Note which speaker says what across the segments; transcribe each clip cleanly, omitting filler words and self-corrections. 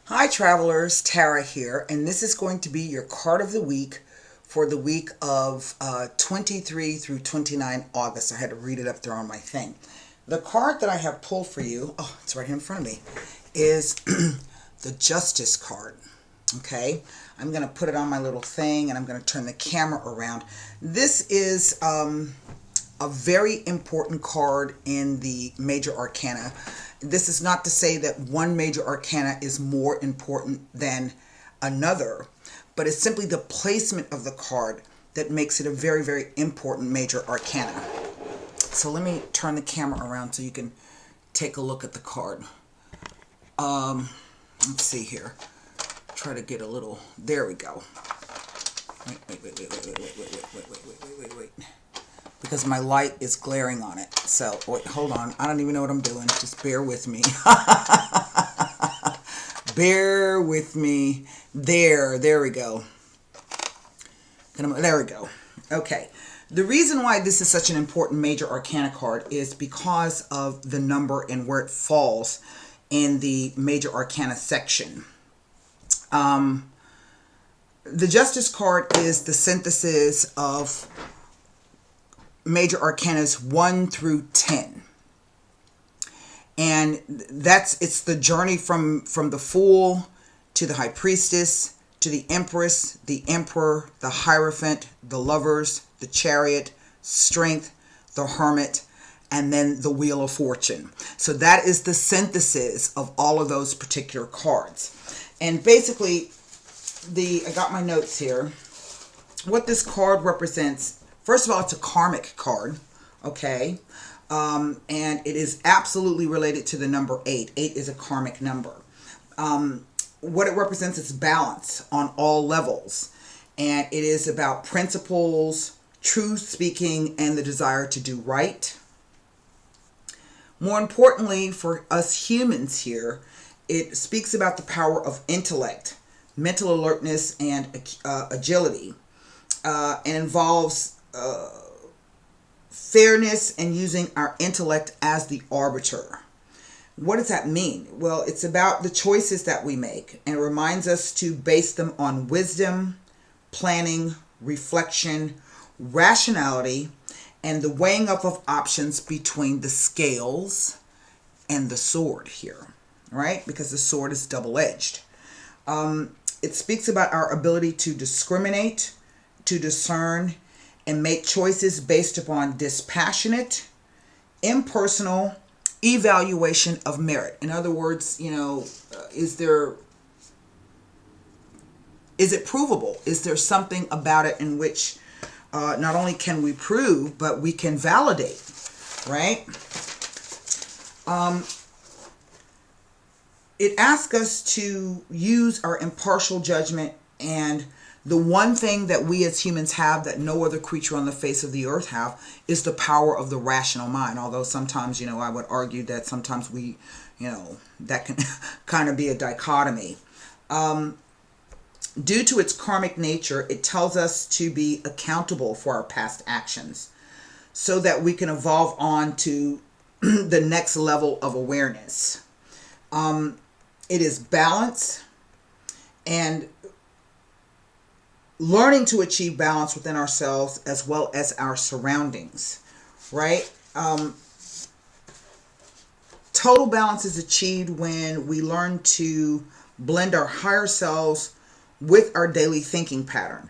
Speaker 1: Hi travelers, Tara here, and this is going to be your card of the week for the week of 23 through 29 August. I had to read it up there on my thing. The card that I have pulled for you, oh, it's right here in front of me, is the Justice card. Okay, I'm going to put it on my little thing and I'm going to turn the camera around. This is a very important card in the major arcana. This is not to say that one major arcana is more important than another, but it's simply the placement of the card that makes it a very, very important major arcana. So let me turn the camera around so you can take a look at the card. Let's see here. Try to get a little, there we go. Wait. Because my light is glaring on it. So, wait, hold on. I don't even know what I'm doing. Just bear with me. Bear with me. There we go. There we go. Okay. The reason why this is such an important major arcana card is because of the number and where it falls in the major arcana section. The Justice card is the synthesis of major arcanas 1 through 10. And it's the journey from the Fool to the High Priestess to the Empress, the Emperor, the Hierophant, the Lovers, the Chariot, Strength, the Hermit, and then the Wheel of Fortune. So that is the synthesis of all of those particular cards. And basically, I got my notes here. What this card represents, first of all, it's a karmic card, okay? And it is absolutely related to the number 8. 8 is a karmic number. What it represents is balance on all levels. And it is about principles, truth speaking, and the desire to do right. More importantly, for us humans here, it speaks about the power of intellect, mental alertness, and agility. And involves fairness and using our intellect as the arbiter. What does that mean? Well, it's about the choices that we make, and it reminds us to base them on wisdom, planning, reflection, rationality, and the weighing up of options between the scales and the sword here, right? Because the sword is double-edged. It speaks about our ability to discriminate, to discern, and make choices based upon dispassionate, impersonal evaluation of merit. In other words, is it provable? Is there something about it in which not only can we prove, but we can validate, right? It asks us to use our impartial judgment, and the one thing that we as humans have that no other creature on the face of the earth have is the power of the rational mind. Although sometimes, I would argue that sometimes we, that can kind of be a dichotomy. Due to its karmic nature, it tells us to be accountable for our past actions so that we can evolve on to the next level of awareness. It is balance and learning to achieve balance within ourselves as well as our surroundings, right? Total balance is achieved when we learn to blend our higher selves with our daily thinking pattern.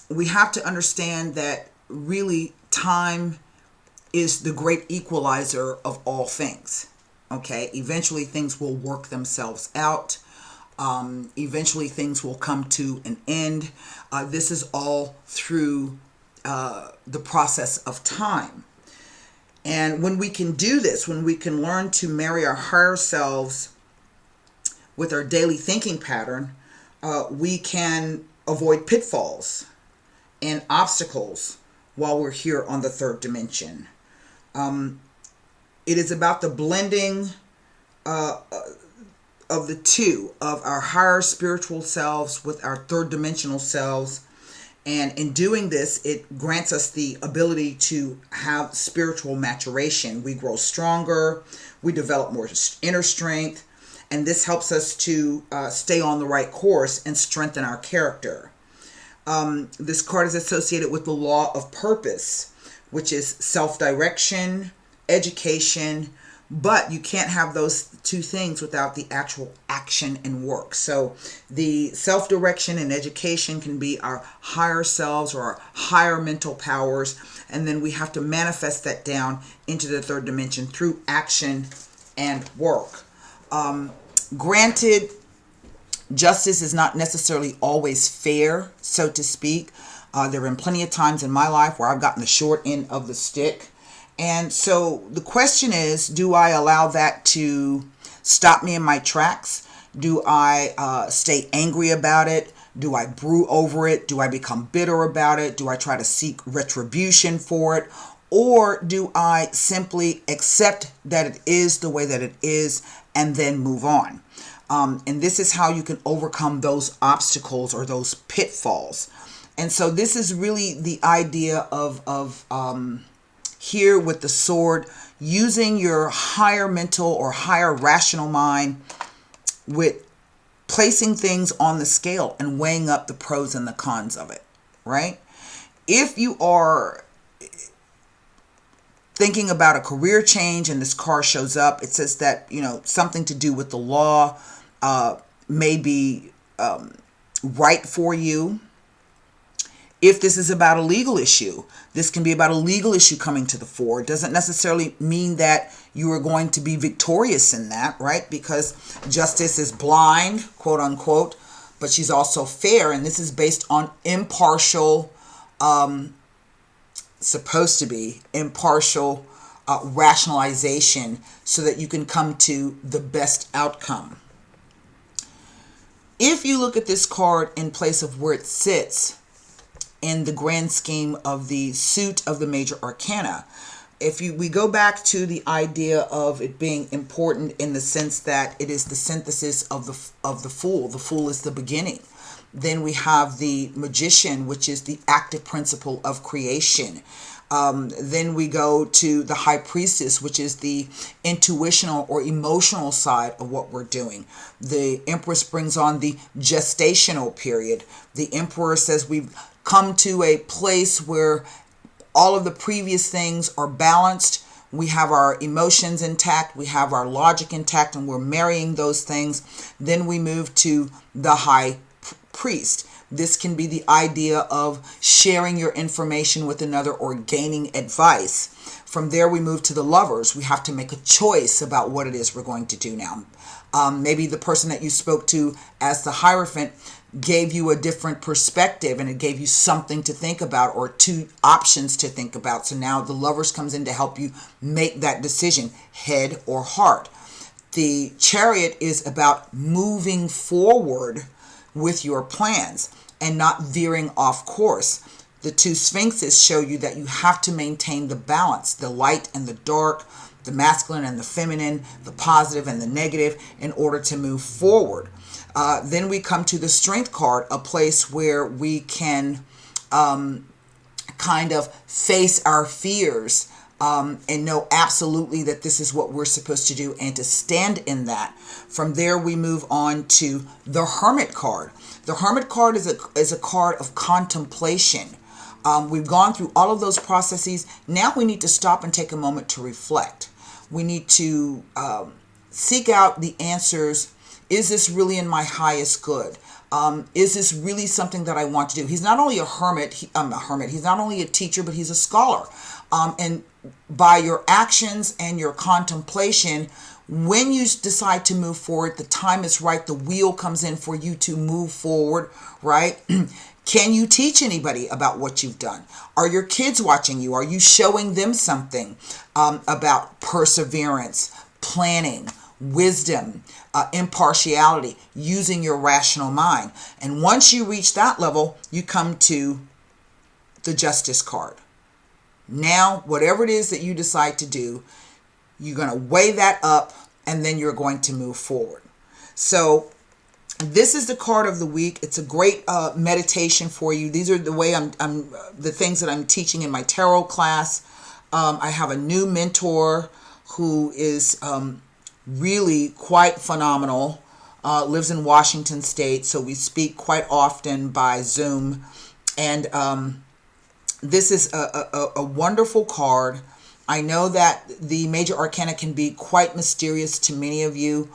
Speaker 1: We have to understand that really time is the great equalizer of all things. Okay, eventually things will work themselves out. Eventually things will come to an end. This is all through the process of time. And when we can do this, when we can learn to marry our higher selves with our daily thinking pattern, we can avoid pitfalls and obstacles while we're here on the third dimension. It is about the blending of the two, of our higher spiritual selves with our third dimensional selves. And in doing this, it grants us the ability to have spiritual maturation. We grow stronger, we develop more inner strength, And this helps us to stay on the right course and strengthen our character. This card is associated with the law of purpose, which is self-direction, education, but you can't have those two things without the actual action and work. So the self-direction and education can be our higher selves or our higher mental powers, and then we have to manifest that down into the third dimension through action and work. Granted, justice is not necessarily always fair, so to speak. There have been plenty of times in my life where I've gotten the short end of the stick. And so the question is, do I allow that to stop me in my tracks? Do I stay angry about it? Do I brew over it? Do I become bitter about it? Do I try to seek retribution for it? Or do I simply accept that it is the way that it is and then move on? And this is how you can overcome those obstacles or those pitfalls. And so this is really the idea of here with the sword, using your higher mental or higher rational mind with placing things on the scale and weighing up the pros and the cons of it, right? If you are thinking about a career change and this card shows up, it says that, something to do with the law may be right for you. If this is about a legal issue, this can be about a legal issue coming to the fore. It doesn't necessarily mean that you are going to be victorious in that, right? Because justice is blind, quote unquote, but she's also fair. And this is based on impartial, supposed to be impartial rationalization so that you can come to the best outcome. If you look at this card in place of where it sits in the grand scheme of the suit of the major arcana, we go back to the idea of it being important in the sense that it is the synthesis of the fool. The fool is the beginning. Then we have the magician, which is the active principle of creation. Then we go to the high priestess, which is the intuitional or emotional side of what we're doing. The empress brings on the gestational period. The emperor says we've come to a place where all of the previous things are balanced. We have our emotions intact. We have our logic intact, and we're marrying those things. Then we move to the high priest. This can be the idea of sharing your information with another or gaining advice. From there, we move to the lovers. We have to make a choice about what it is we're going to do now. Maybe the person that you spoke to as the Hierophant gave you a different perspective and it gave you something to think about or two options to think about. So now the lovers comes in to help you make that decision, head or heart. The Chariot is about moving forward with your plans and not veering off course. The two Sphinxes show you that you have to maintain the balance, the light and the dark, the masculine and the feminine, the positive and the negative in order to move forward. Then we come to the Strength card, a place where we can kind of face our fears and know absolutely that this is what we're supposed to do and to stand in that. From there, we move on to the Hermit card. The Hermit card is a card of contemplation. We've gone through all of those processes. Now we need to stop and take a moment to reflect. We need to seek out the answers. Is this really in my highest good? Is this really something that I want to do? He's not only a hermit, he's not only a teacher, but he's a scholar. And by your actions and your contemplation, when you decide to move forward, the time is right, the wheel comes in for you to move forward, right? Can you teach anybody about what you've done? Are your kids watching you? Are you showing them something about perseverance, planning, wisdom, impartiality, using your rational mind? And once you reach that level, you come to the Justice card. Now, whatever it is that you decide to do, you're going to weigh that up and then you're going to move forward. So this is the card of the week. It's a great meditation for you. These are the way the things that I'm teaching in my tarot class. I have a new mentor who is really quite phenomenal. Lives in Washington State, so we speak quite often by Zoom. And this is a wonderful card. I know that the major arcana can be quite mysterious to many of you,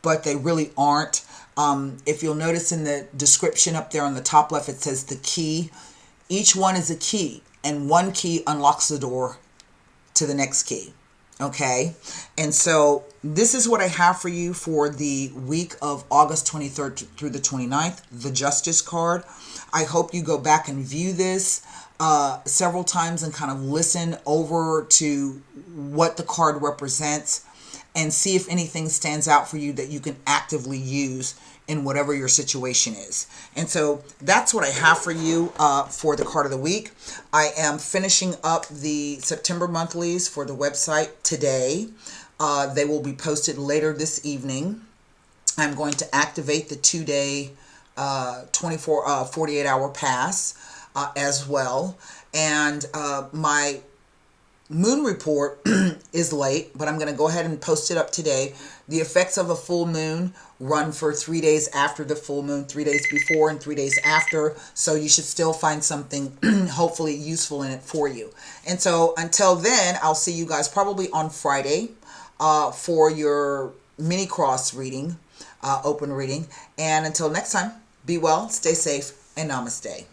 Speaker 1: but they really aren't. If you'll notice in the description up there on the top left, it says the key. Each one is a key, and one key unlocks the door to the next key. Okay, and so this is what I have for you for the week of August 23rd through the 29th, the Justice card. I hope you go back and view this several times and kind of listen over to what the card represents and see if anything stands out for you that you can actively use in whatever your situation is. And so that's what I have for you for the card of the week. I am finishing up the September monthlies for the website today. They will be posted later this evening. I'm going to activate the 2-day 48-hour pass as well. And my moon report is late, but I'm going to go ahead and post it up today. The effects of a full moon run for 3 days after the full moon, 3 days before and 3 days after. So you should still find something hopefully useful in it for you. And so until then, I'll see you guys probably on Friday for your mini cross reading, open reading. And until next time, be well, stay safe, and namaste.